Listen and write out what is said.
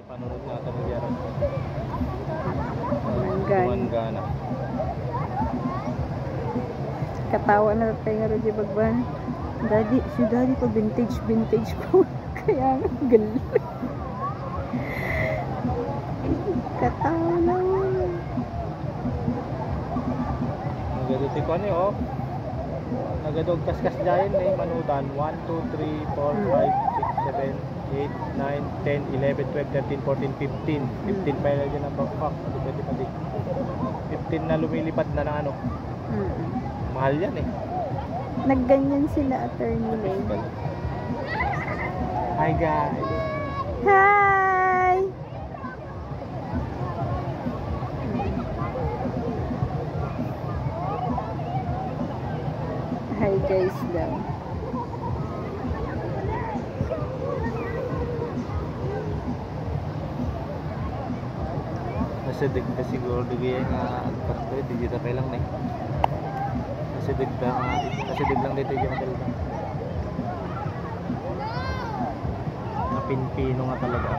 Panunod natin ng Yaran. Tumanggana. Katawa na tayo nga rin bagban. Daddy, si daddy pa vintage po. Kaya nga galing. Katawa na. Nagaduti ko ano oh. Nagadog kaskas dyan eh. Manutan. 1, 2, 3, 4, 5, 6, 7, 8, 9, 10, 11, 12, 13, 14, 15. 15 pa yun dyan ang backpack. Pwede pa din. 15 na lumilipad na ng ano. Mahal yan eh. Nagganyan sila, Attorney Lane. Hi guys. Hi! Hi guys daw. Kasi digda siguro digay nga agpat digital pa lang na eh. Kasi diglang dito yung talaga. Napinpino nga talaga.